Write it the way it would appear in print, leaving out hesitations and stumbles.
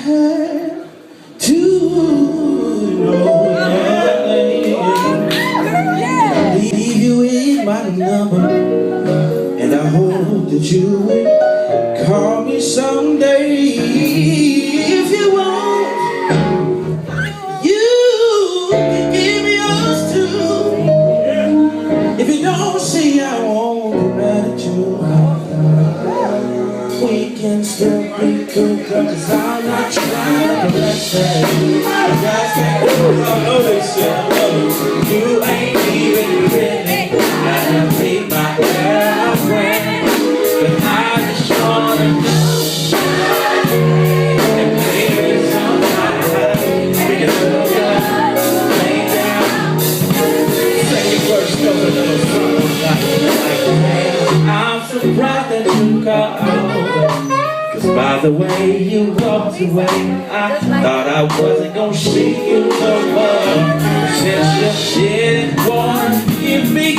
have to know yeah. Leave you in my number, and I hope that you will call me someday. If you want, you can give me yours too. If you don't see, I won't be mad at you. We can still be good, cause I'm not trying to bless you. I know they said I love you. You ain't even really gotta be my girlfriend, but I just wanna know. And maybe sometime we can hook up, lay down. Second verse goes a little something like I'm surprised that you called. By the way you walked away, I thought I wasn't gonna see you no more. Since you didn't wanna give me